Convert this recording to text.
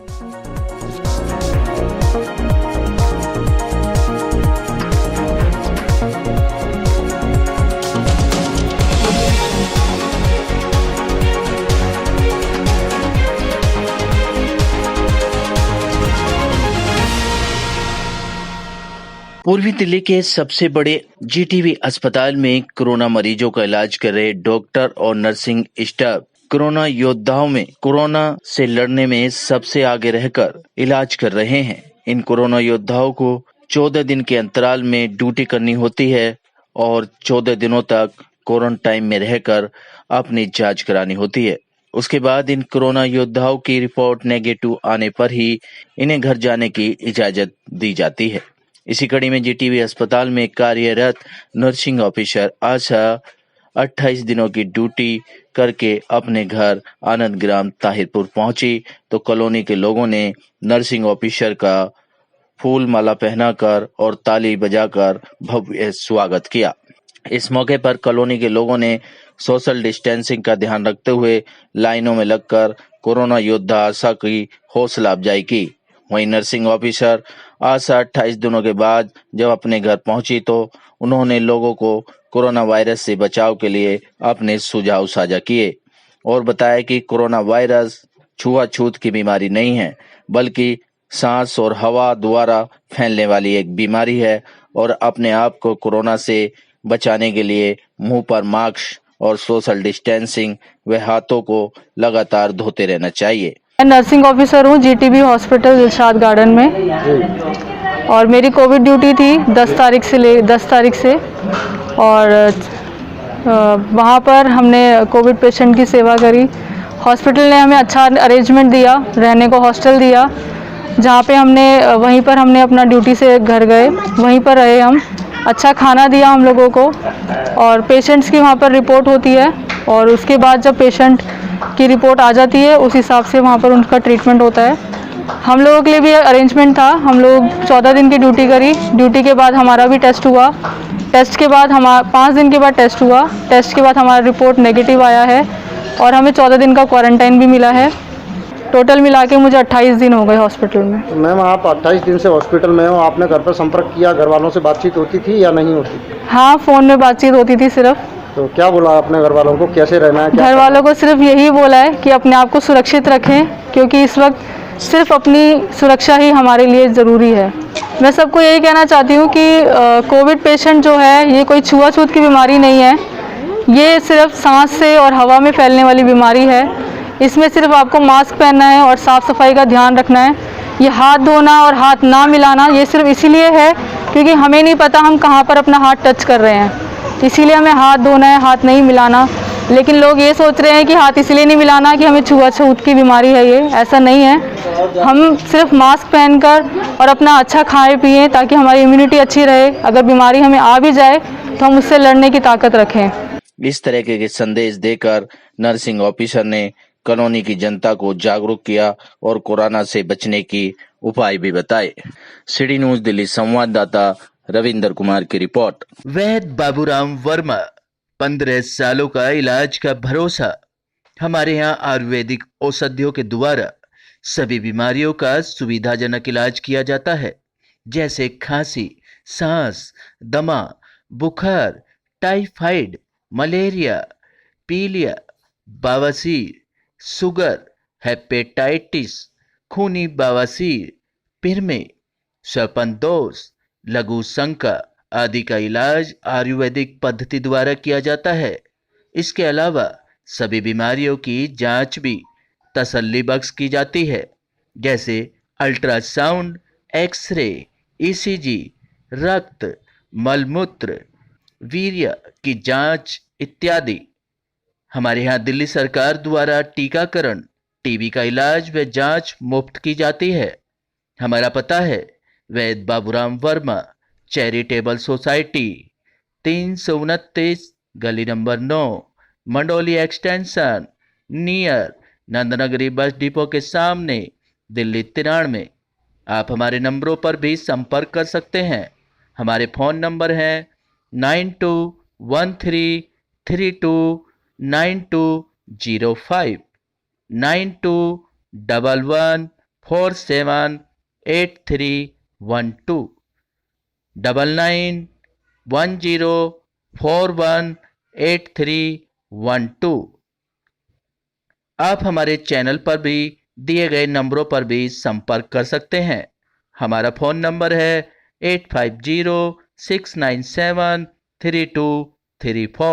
पूर्वी दिल्ली के सबसे बड़े जीटीबी अस्पताल में कोरोना मरीजों का इलाज कर रहे डॉक्टर और नर्सिंग स्टाफ कोरोना योद्धाओं में कोरोना से लड़ने में सबसे आगे रहकर इलाज कर रहे हैं। इन कोरोना योद्धाओं को 14 दिन के अंतराल में ड्यूटी करनी होती है और 14 दिनों तक क्वारंटाइन में रहकर अपनी जांच करानी होती है। उसके बाद इन कोरोना योद्धाओं की रिपोर्ट नेगेटिव आने पर ही इन्हें घर जाने की इजाजत दी जाती है। इसी कड़ी में जीटीबी अस्पताल में कार्यरत नर्सिंग ऑफिसर आशा 28 दिनों की ड्यूटी करके अपने घर आनंद ग्राम ताहिरपुर पहुंची तो कॉलोनी के लोगों ने नर्सिंग ऑफिसर का फूल माला पहनाकर और ताली बजाकर भव्य स्वागत किया। इस मौके पर कॉलोनी के लोगों ने सोशल डिस्टेंसिंग का ध्यान रखते हुए लाइनों में लगकर कोरोना योद्धा आशा की हौसला अफजाई की। वहीं नर्सिंग ऑफिसर आशा 28 दिनों के बाद जब अपने घर पहुंची तो उन्होंने लोगों को कोरोना वायरस से बचाव के लिए अपने सुझाव साझा किए और बताया कि कोरोना वायरस छुआछूत की बीमारी नहीं है बल्कि सांस और हवा द्वारा फैलने वाली एक बीमारी है और अपने आप को कोरोना से बचाने के लिए मुंह पर मास्क और सोशल डिस्टेंसिंग व हाथों को लगातार धोते रहना चाहिए। मैं नर्सिंग ऑफिसर हूँ जीटीबी हॉस्पिटल दिलशाद गार्डन में और मेरी कोविड ड्यूटी थी 10 तारीख से और वहाँ पर हमने कोविड पेशेंट की सेवा करी। हॉस्पिटल ने हमें अच्छा अरेंजमेंट दिया, रहने को हॉस्टल दिया जहाँ पे वहीं पर हमने अपना ड्यूटी से घर गए, वहीं पर रहे हम। अच्छा खाना दिया हम लोगों को और पेशेंट्स की वहाँ पर रिपोर्ट होती है और उसके बाद जब पेशेंट की रिपोर्ट आ जाती है उस हिसाब से वहाँ पर उनका ट्रीटमेंट होता है। हम लोगों के लिए भी अरेंजमेंट था। हम लोग 14 दिन की ड्यूटी करी। ड्यूटी के बाद हमारा भी टेस्ट हुआ। टेस्ट के बाद 5 दिन के बाद टेस्ट हुआ। टेस्ट के बाद हमारा रिपोर्ट नेगेटिव आया है और हमें 14 दिन का क्वारंटाइन भी मिला है। टोटल मिला के मुझे 28 दिन हो गए हॉस्पिटल में। तो मैम आप 28 दिन से हॉस्पिटल में हो, आपने घर पर संपर्क किया, घर वालों से बातचीत होती थी या नहीं होती? हाँ, फ़ोन में बातचीत होती थी सिर्फ। तो क्या बोला आपने घर वालों को, कैसे रहना है? घर वालों को सिर्फ यही बोला है कि अपने आप को सुरक्षित रखें क्योंकि इस वक्त सिर्फ अपनी सुरक्षा ही हमारे लिए ज़रूरी है। मैं सबको यही कहना चाहती हूँ कि कोविड पेशेंट जो है ये कोई छुआछूत की बीमारी नहीं है। ये सिर्फ सांस से और हवा में फैलने वाली बीमारी है। इसमें सिर्फ आपको मास्क पहनना है और साफ़ सफाई का ध्यान रखना है। ये हाथ धोना और हाथ ना मिलाना ये सिर्फ इसीलिए है क्योंकि हमें नहीं पता हम कहाँ पर अपना हाथ टच कर रहे हैं, इसीलिए हमें हाथ धोना है, हाथ नहीं मिलाना। लेकिन लोग ये सोच रहे हैं कि हाथ इसलिए नहीं मिलाना कि हमें छुआछूत की बीमारी है, ये ऐसा नहीं है। हम सिर्फ मास्क पहनकर और अपना अच्छा खाएं पिएं ताकि हमारी इम्यूनिटी अच्छी रहे। अगर बीमारी हमें आ भी जाए तो हम उससे लड़ने की ताकत रखें। इस तरह के संदेश देकर नर्सिंग ऑफिसर ने कॉलोनी की जनता को जागरूक किया और कोरोना से बचने की उपाय भी बताए। सिटी न्यूज दिल्ली संवाददाता रविंदर कुमार की रिपोर्ट। वैद्य बाबूराम वर्मा, 15 सालों का इलाज का भरोसा। हमारे यहाँ आयुर्वेदिक औषधियों के द्वारा सभी बीमारियों का सुविधाजनक इलाज किया जाता है, जैसे खांसी, सांस, दमा, बुखार, टाइफाइड, मलेरिया, पीलिया, बवासीर, शुगर, हेपेटाइटिस, खूनी बवासीर, पिरमे, श्वसन लघु शंका आदि का इलाज आयुर्वेदिक पद्धति द्वारा किया जाता है। इसके अलावा सभी बीमारियों की जांच भी तसल्ली बख्श की जाती है, जैसे अल्ट्रासाउंड, एक्सरे, ईसीजी, रक्त, मलमूत्र, वीर्य की जांच इत्यादि। हमारे यहाँ दिल्ली सरकार द्वारा टीकाकरण, टीबी का इलाज व जांच मुफ्त की जाती है। हमारा पता है वैद्य बाबूराम वर्मा, चैरिटेबल सोसाइटी, 329 गली number 9, Mandoli extension, near Nand Nagri bus depot के सामने, दिल्ली 93। आप हमारे नंबरों पर भी संपर्क कर सकते हैं। हमारे फ़ोन नंबर हैं 9213329205, 921111 478312 9910418312। आप हमारे चैनल पर भी दिए गए नंबरों पर भी संपर्क कर सकते हैं। हमारा फ़ोन नंबर है 8506973234।